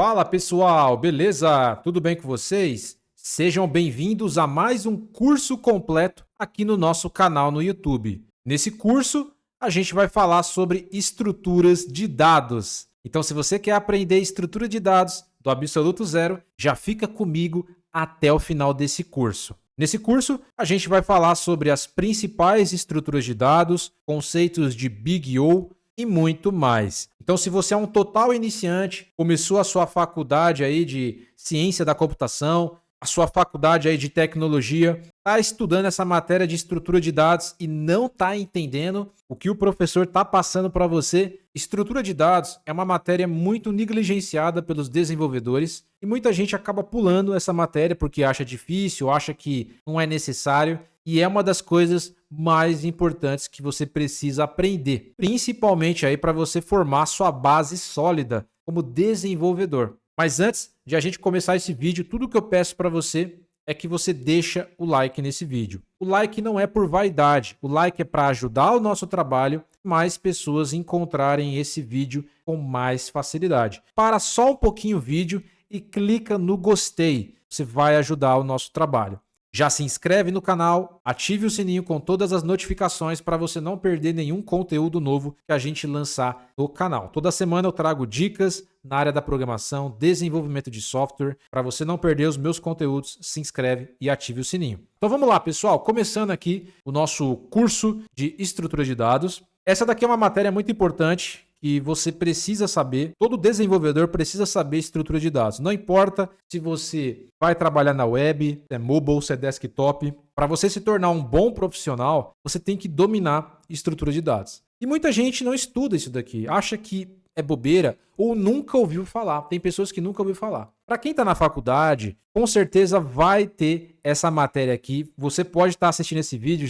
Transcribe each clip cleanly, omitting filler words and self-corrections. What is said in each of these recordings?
Fala pessoal, beleza? Tudo bem com vocês? Sejam bem-vindos a mais um curso completo aqui no nosso canal no YouTube. Nesse curso, a gente vai falar sobre estruturas de dados. Então, se você quer aprender estrutura de dados do absoluto zero, já fica comigo até o final desse curso. Nesse curso, a gente vai falar sobre as principais estruturas de dados, conceitos de Big O e muito mais. Então, se você é um total iniciante, começou a sua faculdade aí de ciência da computação, a sua faculdade aí de tecnologia, está estudando essa matéria de estrutura de dados e não está entendendo o que o professor está passando para você, estrutura de dados é uma matéria muito negligenciada pelos desenvolvedores e muita gente acaba pulando essa matéria porque acha difícil, acha que não é necessário. E é uma das coisas mais importantes que você precisa aprender, principalmente aí para você formar sua base sólida como desenvolvedor. Mas antes de a gente começar esse vídeo, tudo que eu peço para você é que você deixa o like nesse vídeo. O like não é por vaidade, o like é para ajudar o nosso trabalho, mais pessoas encontrarem esse vídeo com mais facilidade. Para só um pouquinho o vídeo e clica no gostei, você vai ajudar o nosso trabalho. Já se inscreve no canal, ative o sininho com todas as notificações para você não perder nenhum conteúdo novo que a gente lançar no canal. Toda semana eu trago dicas na área da programação, desenvolvimento de software. Para você não perder os meus conteúdos, se inscreve e ative o sininho. Então vamos lá, pessoal. Começando aqui o nosso curso de estrutura de dados. Essa daqui é uma matéria muito importante que você precisa saber, todo desenvolvedor precisa saber estrutura de dados. Não importa se você vai trabalhar na web, se é mobile, se é desktop. Para você se tornar um bom profissional, você tem que dominar estrutura de dados. E muita gente não estuda isso daqui, acha que é bobeira ou nunca ouviu falar. Tem pessoas que nunca ouviu falar. Para quem está na faculdade, com certeza vai ter essa matéria aqui. Você pode estar assistindo esse vídeo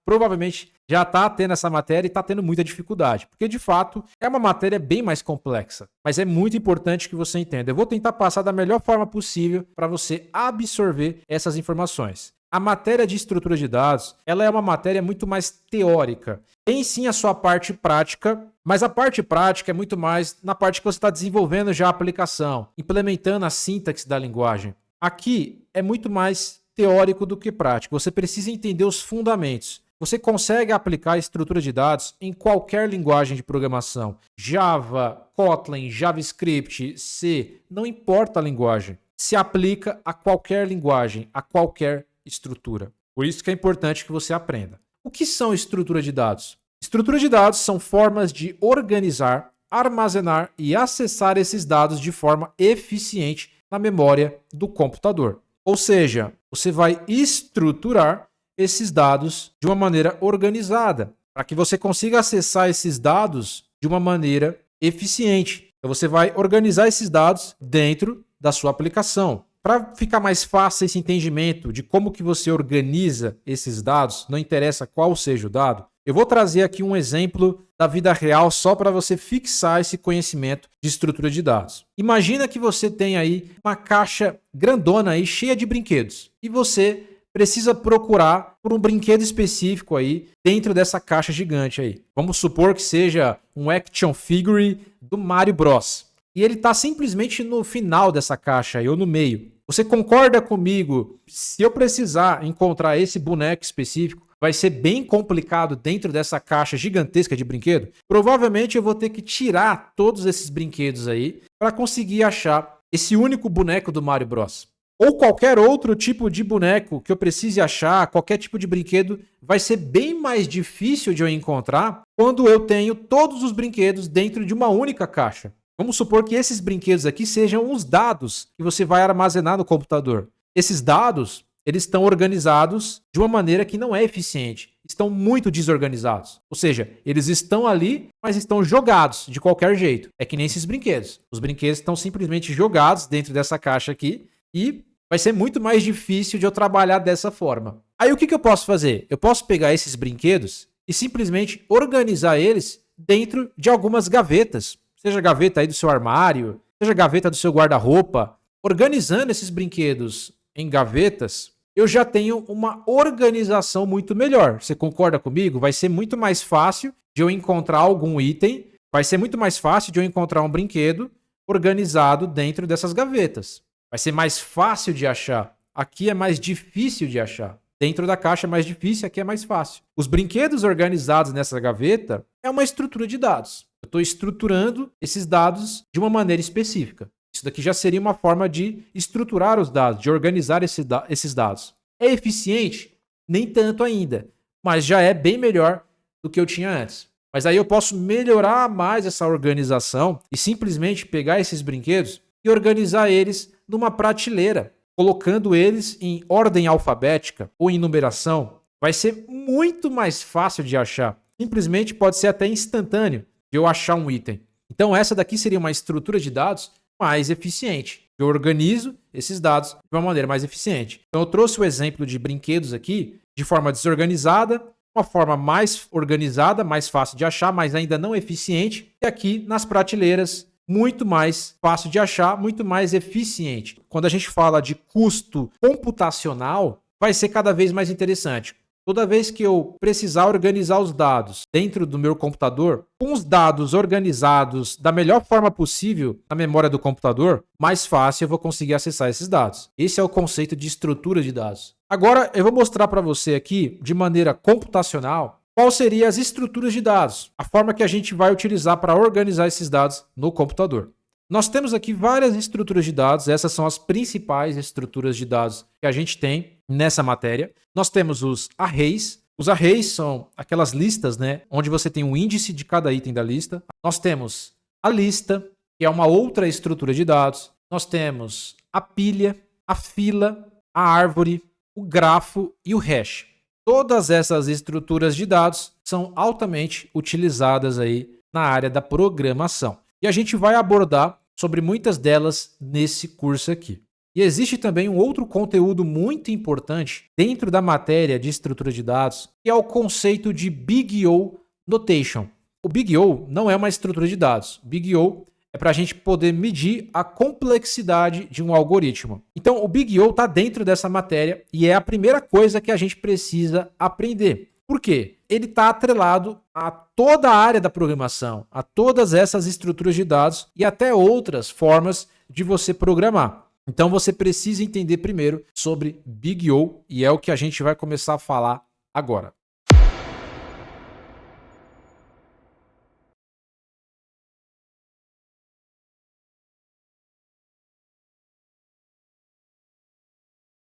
provavelmente já está tendo essa matéria e está tendo muita dificuldade, porque de fato é uma matéria bem mais complexa, mas é muito importante que você entenda. Eu vou tentar passar da melhor forma possível para você absorver essas informações. A matéria de estrutura de dados, ela é uma matéria muito mais teórica. Tem sim a sua parte prática, mas a parte prática é muito mais na parte que você está desenvolvendo já a aplicação, implementando a sintaxe da linguagem. Aqui é muito mais teórico do que prático. Você precisa entender os fundamentos. Você consegue aplicar a estrutura de dados em qualquer linguagem de programação. Java, Kotlin, JavaScript, C, não importa a linguagem. Se aplica a qualquer linguagem, a qualquer estrutura. Por isso que é importante que você aprenda. O que são estrutura de dados? Estrutura de dados são formas de organizar, armazenar e acessar esses dados de forma eficiente na memória do computador. Ou seja, você vai estruturar esses dados de uma maneira organizada, para que você consiga acessar esses dados de uma maneira eficiente. Então você vai organizar esses dados dentro da sua aplicação. Para ficar mais fácil esse entendimento de como que você organiza esses dados, não interessa qual seja o dado, eu vou trazer aqui um exemplo da vida real só para você fixar esse conhecimento de estrutura de dados. Imagina que você tem aí uma caixa grandona aí cheia de brinquedos e você precisa procurar por um brinquedo específico aí dentro dessa caixa gigante aí. Vamos supor que seja um action figure do Mario Bros. E ele está simplesmente no final dessa caixa aí, ou no meio. Você concorda comigo? Se eu precisar encontrar esse boneco específico, vai ser bem complicado dentro dessa caixa gigantesca de brinquedo? Provavelmente eu vou ter que tirar todos esses brinquedos aí para conseguir achar esse único boneco do Mario Bros. Ou qualquer outro tipo de boneco que eu precise achar, qualquer tipo de brinquedo, vai ser bem mais difícil de eu encontrar quando eu tenho todos os brinquedos dentro de uma única caixa. Vamos supor que esses brinquedos aqui sejam os dados que você vai armazenar no computador. Esses dados, eles estão organizados de uma maneira que não é eficiente. Estão muito desorganizados. Ou seja, eles estão ali, mas estão jogados de qualquer jeito. É que nem esses brinquedos. Os brinquedos estão simplesmente jogados dentro dessa caixa aqui e vai ser muito mais difícil de eu trabalhar dessa forma. Aí o que eu posso fazer? Eu posso pegar esses brinquedos e simplesmente organizar eles dentro de algumas gavetas. Seja gaveta aí do seu armário, seja gaveta do seu guarda-roupa. Organizando esses brinquedos em gavetas, eu já tenho uma organização muito melhor. Você concorda comigo? Vai ser muito mais fácil de eu encontrar algum item, vai ser muito mais fácil de eu encontrar um brinquedo organizado dentro dessas gavetas. Vai ser mais fácil de achar. Aqui é mais difícil de achar. Dentro da caixa é mais difícil, aqui é mais fácil. Os brinquedos organizados nessa gaveta é uma estrutura de dados. Eu estou estruturando esses dados de uma maneira específica. Isso daqui já seria uma forma de estruturar os dados, de organizar esses dados. É eficiente? Nem tanto ainda, mas já é bem melhor do que eu tinha antes. Mas aí eu posso melhorar mais essa organização e simplesmente pegar esses brinquedos e organizar eles numa prateleira, colocando eles em ordem alfabética ou em numeração. Vai ser muito mais fácil de achar. Simplesmente pode ser até instantâneo de eu achar um item. Então essa daqui seria uma estrutura de dados mais eficiente. Eu organizo esses dados de uma maneira mais eficiente. Então eu trouxe o exemplo de brinquedos aqui de forma desorganizada, uma forma mais organizada, mais fácil de achar, mas ainda não eficiente. E aqui nas prateleiras, muito mais fácil de achar, muito mais eficiente. Quando a gente fala de custo computacional, vai ser cada vez mais interessante. Toda vez que eu precisar organizar os dados dentro do meu computador, com os dados organizados da melhor forma possível na memória do computador, mais fácil eu vou conseguir acessar esses dados. Esse é o conceito de estrutura de dados. Agora eu vou mostrar para você aqui, de maneira computacional, quais seriam as estruturas de dados, a forma que a gente vai utilizar para organizar esses dados no computador. Nós temos aqui várias estruturas de dados, essas são as principais estruturas de dados que a gente tem nessa matéria. Nós temos os arrays. Os arrays são aquelas listas, né, onde você tem um índice de cada item da lista. Nós temos a lista, que é uma outra estrutura de dados. Nós temos a pilha, a fila, a árvore, o grafo e o hash. Todas essas estruturas de dados são altamente utilizadas aí na área da programação. E a gente vai abordar sobre muitas delas nesse curso aqui. E existe também um outro conteúdo muito importante dentro da matéria de estrutura de dados, que é o conceito de Big O Notation. O Big O não é uma estrutura de dados. O Big O é para a gente poder medir a complexidade de um algoritmo. Então, o Big O está dentro dessa matéria e é a primeira coisa que a gente precisa aprender. Por quê? Ele está atrelado a toda a área da programação, a todas essas estruturas de dados e até outras formas de você programar. Então você precisa entender primeiro sobre Big O e é o que a gente vai começar a falar agora.